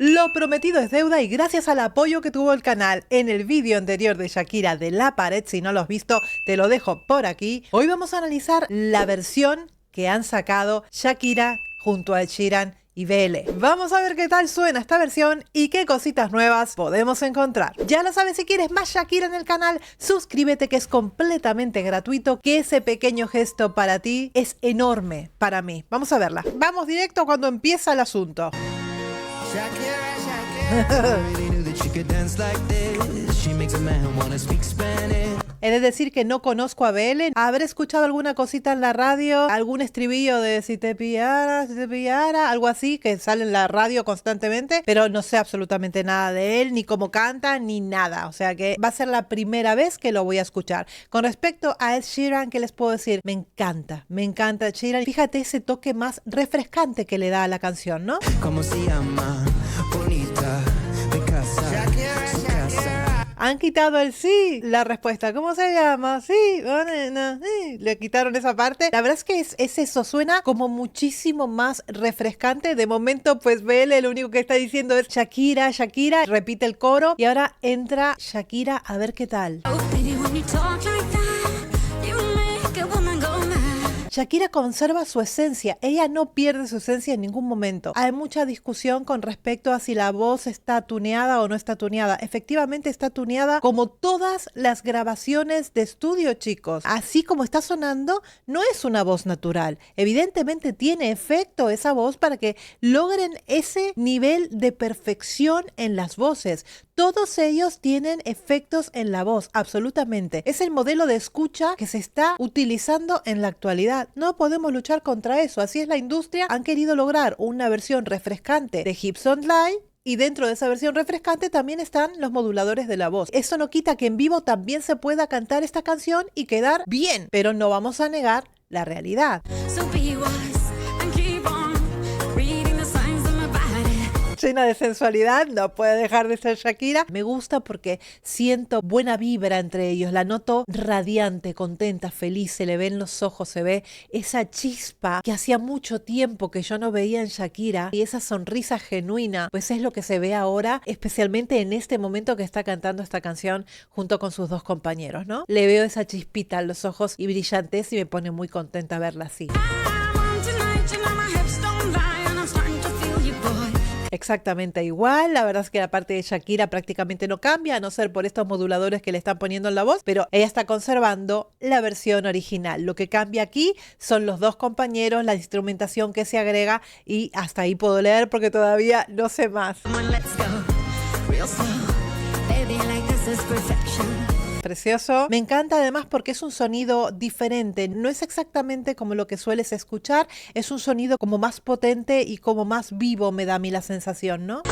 Lo prometido es deuda y gracias al apoyo que tuvo el canal en el vídeo anterior de Shakira de La Pared, si no lo has visto, te lo dejo por aquí. Hoy vamos a analizar la versión que han sacado Shakira junto a Ed Sheeran y BL. Vamos a ver qué tal suena esta versión y qué cositas nuevas podemos encontrar. Ya lo sabes, si quieres más Shakira en el canal, suscríbete, que es completamente gratuito, que ese pequeño gesto para ti es enorme para mí. Vamos a verla. Vamos directo cuando empieza el asunto. He de decir que no conozco a BL. Habré escuchado alguna cosita en la radio, algún estribillo de si te pillara, algo así que sale en la radio constantemente, pero no sé absolutamente nada de él, ni cómo canta, ni nada. O sea que va a ser la primera vez que lo voy a escuchar. Con respecto a Ed Sheeran, ¿qué les puedo decir? Me encanta Ed Sheeran. Fíjate ese toque más refrescante que le da a la canción, ¿no? ¿Cómo se llama? Bonita, de casa. Han quitado el sí, la respuesta. ¿Cómo se llama? Sí, no, sí. Le quitaron esa parte. La verdad es que es eso, suena como muchísimo más refrescante. De momento, pues BL lo único que está diciendo es Shakira, Shakira. Repite el coro y ahora entra Shakira a ver qué tal. Shakira conserva su esencia, ella no pierde su esencia en ningún momento. Hay mucha discusión con respecto a si la voz está tuneada o no está tuneada. Efectivamente está tuneada como todas las grabaciones de estudio, chicos. Así como está sonando, no es una voz natural. Evidentemente tiene efecto esa voz para que logren ese nivel de perfección en las voces. Todos ellos tienen efectos en la voz, absolutamente. Es el modelo de escucha que se está utilizando en la actualidad. No podemos luchar contra eso. Así es la industria. Han querido lograr una versión refrescante de Hips Don't Lie. Y dentro de esa versión refrescante también están los moduladores de la voz. Eso no quita que en vivo también se pueda cantar esta canción y quedar bien. Pero no vamos a negar la realidad. Llena de sensualidad, no puede dejar de ser Shakira. Me gusta porque siento buena vibra entre ellos, la noto radiante, contenta, feliz, se le ven los ojos, se ve esa chispa que hacía mucho tiempo que yo no veía en Shakira, y esa sonrisa genuina, pues es lo que se ve ahora, especialmente en este momento que está cantando esta canción junto con sus dos compañeros, ¿no? Le veo esa chispita en los ojos y brillantez y me pone muy contenta verla así. Exactamente igual, la verdad es que la parte de Shakira prácticamente no cambia, a no ser por estos moduladores que le están poniendo en la voz, pero ella está conservando la versión original. Lo que cambia aquí son los dos compañeros, la instrumentación que se agrega, y hasta ahí puedo leer porque todavía no sé más. Precioso. Me encanta además porque es un sonido diferente. No es exactamente como lo que sueles escuchar. Es un sonido como más potente y como más vivo, me da a mí la sensación, ¿no?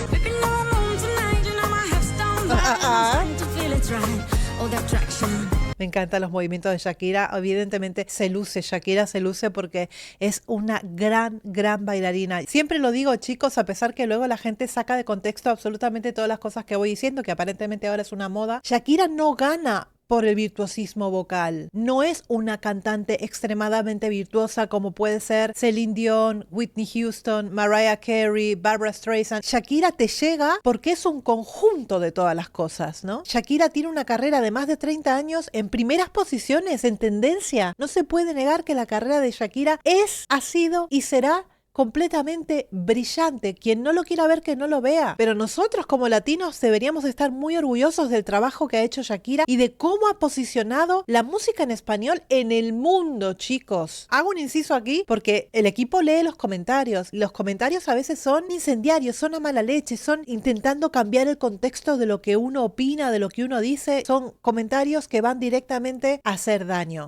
Me encantan los movimientos de Shakira. Evidentemente Shakira se luce porque es una gran bailarina. Siempre lo digo, chicos, a pesar que luego la gente saca de contexto absolutamente todas las cosas que voy diciendo, que aparentemente ahora es una moda. Shakira no gana por el virtuosismo vocal. No es una cantante extremadamente virtuosa como puede ser Celine Dion, Whitney Houston, Mariah Carey, Barbra Streisand. Shakira te llega porque es un conjunto de todas las cosas, ¿no? Shakira tiene una carrera de más de 30 años en primeras posiciones, en tendencia. No se puede negar que la carrera de Shakira ha sido y será completamente brillante. Quien no lo quiera ver, que no lo vea. Pero nosotros como latinos deberíamos estar muy orgullosos del trabajo que ha hecho Shakira y de cómo ha posicionado la música en español en el mundo, chicos. Hago un inciso aquí porque el equipo lee los comentarios. Los comentarios a veces son incendiarios, son a mala leche, son intentando cambiar el contexto de lo que uno opina, de lo que uno dice. Son comentarios que van directamente a hacer daño.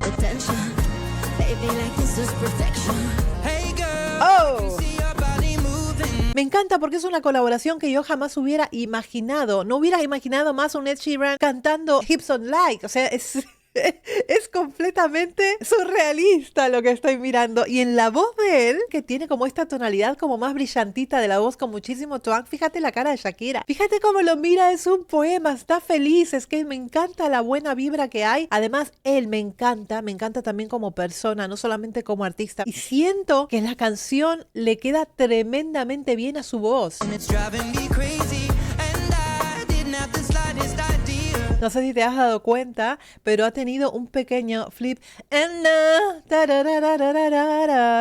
Oh. Me encanta porque es una colaboración que yo jamás hubiera imaginado. No hubiera imaginado más un Ed Sheeran cantando Hips Don't Lie. O sea, es Es completamente surrealista lo que estoy mirando. Y en la voz de él, que tiene como esta tonalidad como más brillantita de la voz con muchísimo twang, fíjate la cara de Shakira. Fíjate cómo lo mira, es un poema, está feliz, es que me encanta la buena vibra que hay. Además, él me encanta también como persona, no solamente como artista. Y siento que la canción le queda tremendamente bien a su voz. No sé si te has dado cuenta, pero ha tenido un pequeño flip.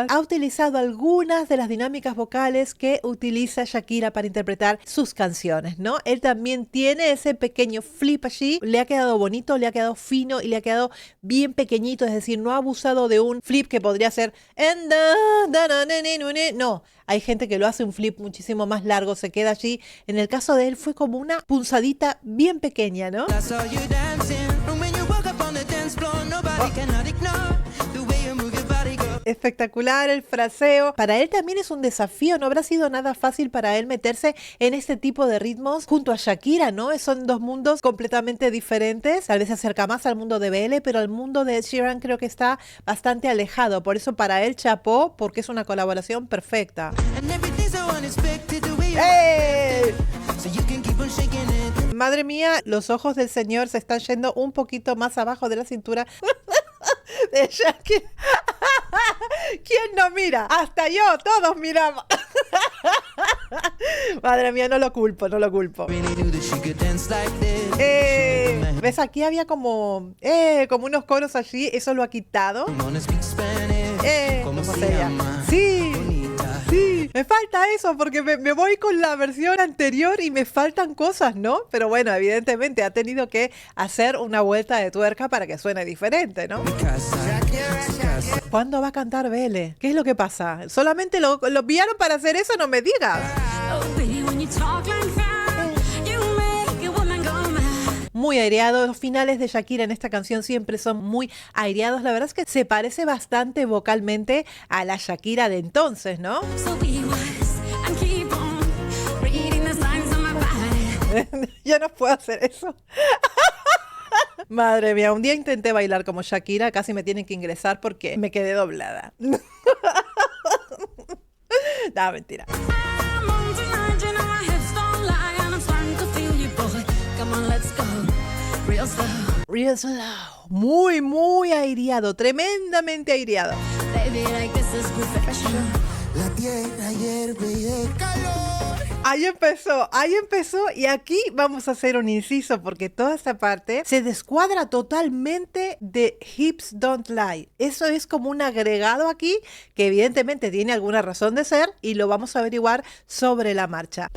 Ha utilizado algunas de las dinámicas vocales que utiliza Shakira para interpretar sus canciones, ¿no? Él también tiene ese pequeño flip allí. Le ha quedado bonito, le ha quedado fino y le ha quedado bien pequeñito. Es decir, no ha abusado de un flip que podría ser... No, hay gente que lo hace un flip muchísimo más largo, se queda allí. En el caso de él fue como una punzadita bien pequeña, ¿no? Espectacular el fraseo. Para él también es un desafío. No habrá sido nada fácil para él meterse en este tipo de ritmos junto a Shakira, ¿no? Son dos mundos completamente diferentes. Tal vez se acerca más al mundo de BL, pero el mundo de Ed Sheeran creo que está bastante alejado. Por eso para él chapó, porque es una colaboración perfecta. ¡Hey! Madre mía, los ojos del señor se están yendo un poquito más abajo de la cintura de Shakira. ¿Quién no mira? Hasta yo, todos miramos. Madre mía, no lo culpo. ¿Ves? Aquí había como unos coros allí, eso lo ha quitado. ¿Cómo se llama? Sí. Me falta eso porque me voy con la versión anterior y me faltan cosas, ¿no? Pero bueno, evidentemente ha tenido que hacer una vuelta de tuerca para que suene diferente, ¿no? ¿Cuándo va a cantar Vélez? ¿Qué es lo que pasa? ¿Solamente lo enviaron para hacer eso? No me digas. Muy aireado. Los finales de Shakira en esta canción siempre son muy aireados. La verdad es que se parece bastante vocalmente a la Shakira de entonces, ¿no? Yo no puedo hacer eso. Madre mía, un día intenté bailar como Shakira, casi me tienen que ingresar porque me quedé doblada. No, mentira. Real slow. Muy, muy aireado, tremendamente aireado. La tierra hierve y de calor. Ahí empezó y aquí vamos a hacer un inciso porque toda esta parte se descuadra totalmente de Hips Don't Lie. Eso es como un agregado aquí que evidentemente tiene alguna razón de ser y lo vamos a averiguar sobre la marcha.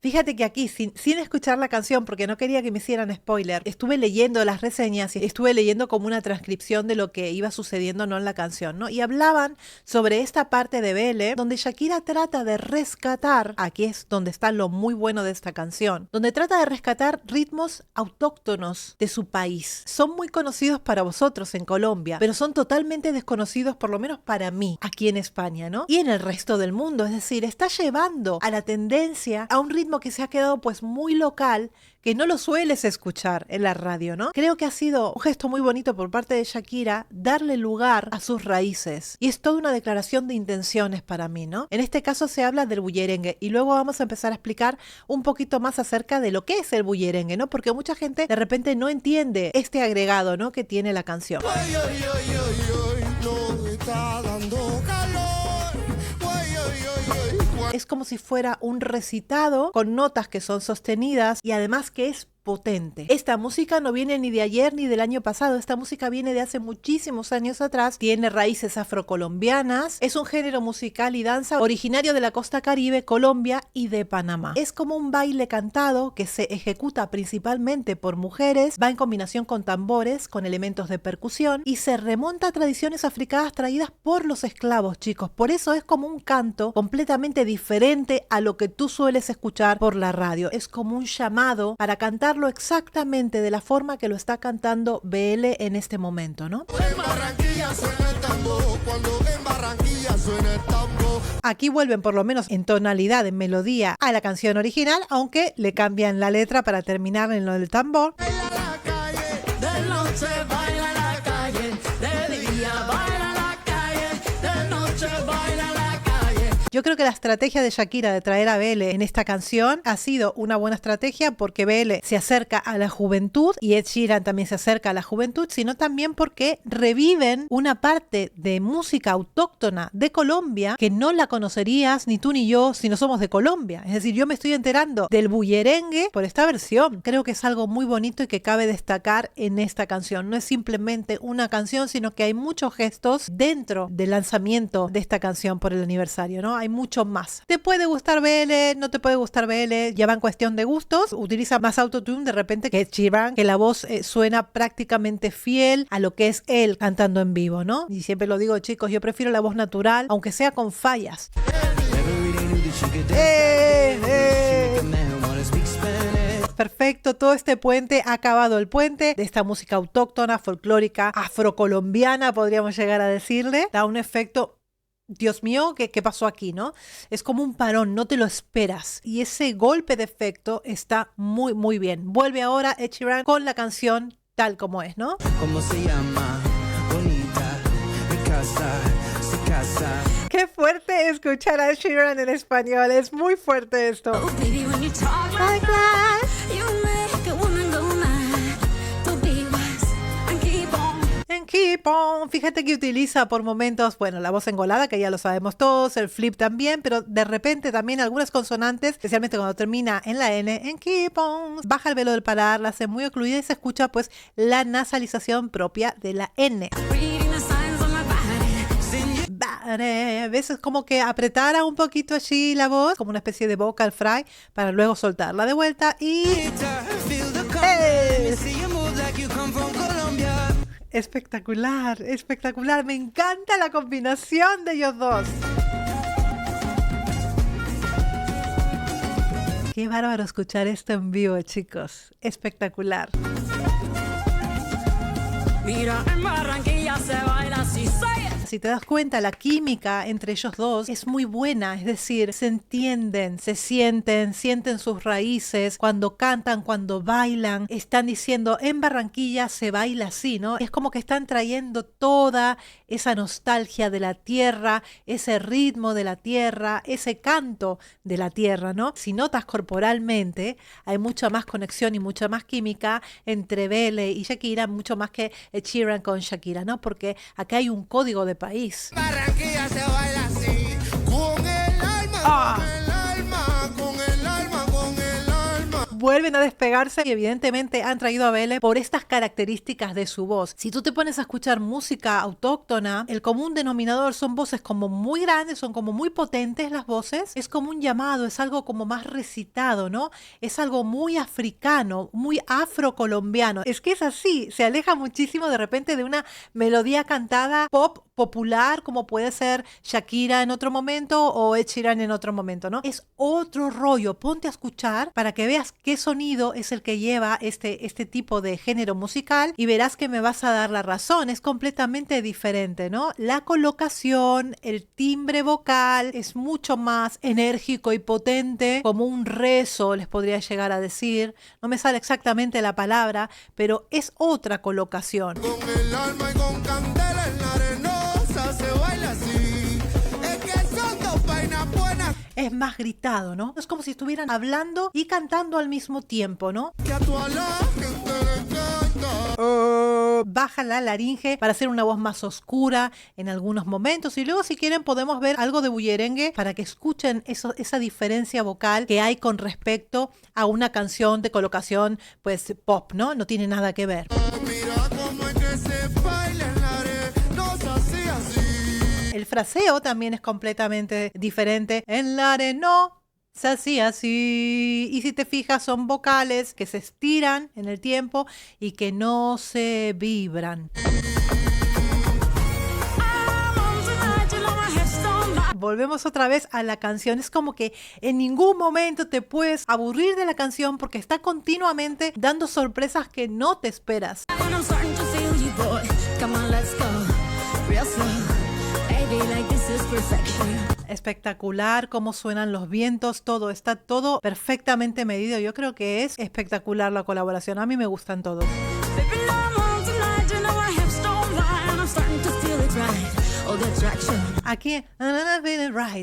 Fíjate que aquí, sin escuchar la canción, porque no quería que me hicieran spoiler, estuve leyendo las reseñas y estuve leyendo como una transcripción de lo que iba sucediendo no en la canción, ¿no? Y hablaban sobre esta parte de BL, donde Shakira trata de rescatar, aquí es donde está lo muy bueno de esta canción, donde trata de rescatar ritmos autóctonos de su país. Son muy conocidos para vosotros en Colombia, pero son totalmente desconocidos, por lo menos para mí, aquí en España, ¿no? Y en el resto del mundo, es decir, está llevando a la tendencia a un ritmo que se ha quedado pues muy local, que no lo sueles escuchar en la radio, ¿no? Creo que ha sido un gesto muy bonito por parte de Shakira darle lugar a sus raíces. Y es toda una declaración de intenciones para mí, ¿no? En este caso se habla del bullerengue y luego vamos a empezar a explicar un poquito más acerca de lo que es el bullerengue, ¿no? Porque mucha gente de repente no entiende este agregado, ¿no? Que tiene la canción. Ay, ay, ay, ay, ay, no está dando calor. Es como si fuera un recitado con notas que son sostenidas y además que es potente. Esta música no viene ni de ayer ni del año pasado, esta música viene de hace muchísimos años atrás, tiene raíces afrocolombianas, es un género musical y danza originario de la costa caribe, Colombia y de Panamá. Es como un baile cantado que se ejecuta principalmente por mujeres, va en combinación con tambores, con elementos de percusión y se remonta a tradiciones africanas traídas por los esclavos, chicos. Por eso es como un canto completamente diferente a lo que tú sueles escuchar por la radio. Es como un llamado para cantar exactamente de la forma que lo está cantando BL en este momento, ¿no? En Barranquilla suena el tambo, cuando en Barranquilla suena el tambo. Aquí vuelven por lo menos en tonalidad, en melodía, a la canción original, aunque le cambian la letra para terminar en lo del tambor. Yo creo que la estrategia de Shakira de traer a BL en esta canción ha sido una buena estrategia porque BL se acerca a la juventud y Ed Sheeran también se acerca a la juventud, sino también porque reviven una parte de música autóctona de Colombia que no la conocerías ni tú ni yo si no somos de Colombia. Es decir, yo me estoy enterando del bullerengue por esta versión. Creo que es algo muy bonito y que cabe destacar en esta canción. No es simplemente una canción, sino que hay muchos gestos dentro del lanzamiento de esta canción por el aniversario, ¿no? Hay mucho más. ¿Te puede gustar BL? ¿No te puede gustar BL? Ya va en cuestión de gustos. Utiliza más autotune de repente que Sheeran, que la voz suena prácticamente fiel a lo que es él cantando en vivo, ¿no? Y siempre lo digo, chicos, yo prefiero la voz natural, aunque sea con fallas. Perfecto, todo este puente ha acabado el puente de esta música autóctona, folclórica, afrocolombiana, podríamos llegar a decirle. Da un efecto... Dios mío, ¿qué pasó aquí, no? Es como un parón, no te lo esperas. Y ese golpe de efecto está muy, muy bien. Vuelve ahora Ed Sheeran con la canción tal como es, ¿no? ¿Cómo se llama? Bonita, mi casa, su casa. Qué fuerte escuchar a Ed Sheeran en español. Es muy fuerte esto. Oh, baby, when you talk like that, you make a woman go mad. To be wise and keep on. And keep on. Fíjate que utiliza por momentos, bueno, la voz engolada, que ya lo sabemos todos, el flip también, pero de repente también algunas consonantes, especialmente cuando termina en la N, en keep on, baja el velo del parar, la hace muy ocluida y se escucha pues la nasalización propia de la N. ¿Ves? Es como que apretara un poquito allí la voz, como una especie de vocal fry, para luego soltarla de vuelta y... ¡Hey! Espectacular, espectacular. Me encanta la combinación de ellos dos. Qué bárbaro escuchar esto en vivo, chicos. Espectacular. Mira, en Barranquilla se baila así. Si te das cuenta, la química entre ellos dos es muy buena, es decir, se entienden, se sienten sus raíces, cuando cantan, cuando bailan, están diciendo, en Barranquilla se baila así, ¿no? Es como que están trayendo toda esa nostalgia de la tierra, ese ritmo de la tierra, ese canto de la tierra, ¿no? Si notas corporalmente, hay mucha más conexión y mucha más química entre Bele y Shakira, mucho más que Ed Sheeran con Shakira, ¿no? Porque acá hay un código de país. Barranquilla se baila así, con el alma, con el alma, con el alma, con el alma. Vuelven a despegarse y evidentemente han traído a Bele por estas características de su voz. Si tú te pones a escuchar música autóctona, el común denominador son voces como muy grandes, son como muy potentes las voces. Es como un llamado, es algo como más recitado, ¿no? Es algo muy africano, muy afrocolombiano. Es que es así, se aleja muchísimo de repente de una melodía cantada pop popular como puede ser Shakira en otro momento o Ed Sheeran en otro momento, ¿no? Es otro rollo. Ponte a escuchar para que veas qué sonido es el que lleva este tipo de género musical y verás que me vas a dar la razón. Es completamente diferente, ¿no? La colocación, el timbre vocal es mucho más enérgico y potente, como un rezo les podría llegar a decir. No me sale exactamente la palabra, pero es otra colocación. Con el alma y con candela en la arenosa se baila así. Es que son dos vainas buenas. Es más gritado, ¿no? Es como si estuvieran hablando y cantando al mismo tiempo, ¿no? Que a tu la gente le encanta. Baja la laringe para hacer una voz más oscura en algunos momentos y luego si quieren podemos ver algo de bullerengue para que escuchen esa diferencia vocal que hay con respecto a una canción de colocación pues pop, ¿no? No tiene nada que ver. Mira cómo es que se baila en la arenosa así. El fraseo también es completamente diferente. En la arenosa así. Y si te fijas, son vocales que se estiran en el tiempo y que no se vibran. Volvemos otra vez a la canción. Es como que en ningún momento te puedes aburrir de la canción porque está continuamente dando sorpresas que no te esperas. espectacular, cómo suenan los vientos, todo, está todo perfectamente medido. Yo creo que es espectacular la colaboración. A mí me gustan todos. Aquí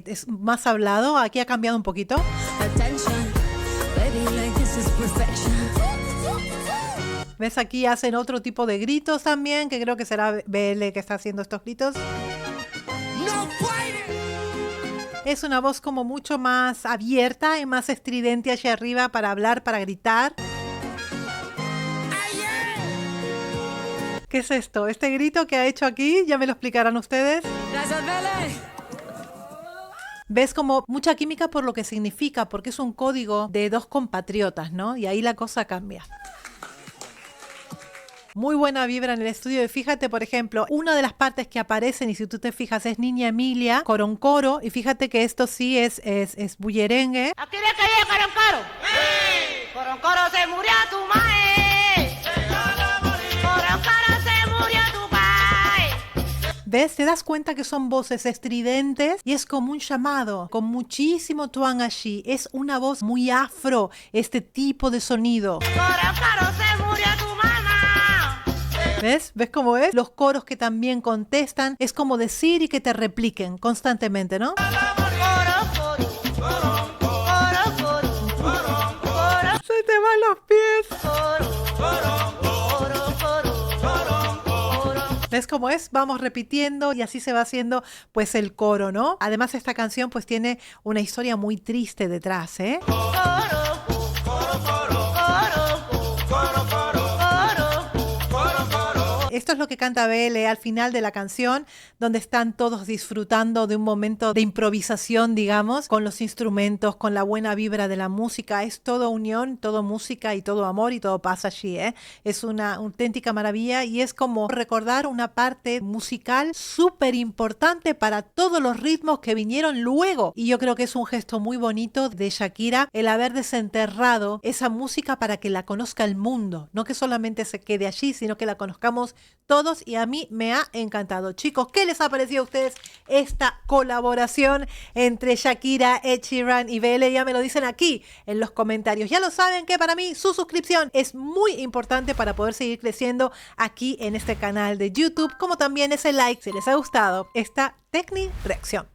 es más hablado, aquí ha cambiado un poquito. ¿Ves? Aquí hacen otro tipo de gritos también, que creo que será BL que está haciendo estos gritos. Es una voz como mucho más abierta y más estridente hacia arriba para hablar, para gritar. ¿Qué es esto? Este grito que ha hecho aquí, ya me lo explicarán ustedes. ¿Ves? Como mucha química por lo que significa, porque es un código de dos compatriotas, ¿no? Y ahí la cosa cambia. Muy buena vibra en el estudio. Y fíjate, por ejemplo, una de las partes que aparecen, y si tú te fijas, es Niña Emilia, Coroncoro. Y fíjate que esto sí es bullerengue. ¿Aquí le caía Coroncoro? ¡Sí! Coroncoro se murió tu mae. Coroncoro se murió tu pai. ¿Ves? Te das cuenta que son voces estridentes y es como un llamado, con muchísimo tuang allí. Es una voz muy afro, este tipo de sonido. Coroncoro se murió tu mamá. ¿Ves? ¿Ves cómo es? Los coros que también contestan, es como decir y que te repliquen constantemente, ¿no? Se te van los pies. ¿Ves cómo es? Vamos repitiendo y así se va haciendo pues el coro, ¿no? Además esta canción pues tiene una historia muy triste detrás, ¿eh? Esto es lo que canta BL al final de la canción, donde están todos disfrutando de un momento de improvisación, digamos, con los instrumentos, con la buena vibra de la música. Es todo unión, todo música y todo amor y todo pasa allí, ¿eh? Es una auténtica maravilla y es como recordar una parte musical súper importante para todos los ritmos que vinieron luego. Y yo creo que es un gesto muy bonito de Shakira el haber desenterrado esa música para que la conozca el mundo. No que solamente se quede allí, sino que la conozcamos todos y a mí me ha encantado. Chicos, ¿qué les ha parecido a ustedes esta colaboración entre Shakira, Ed Sheeran y BL? Ya me lo dicen aquí en los comentarios. Ya lo saben que para mí su suscripción es muy importante para poder seguir creciendo aquí en este canal de YouTube, como también ese like si les ha gustado esta Tecni Reacción.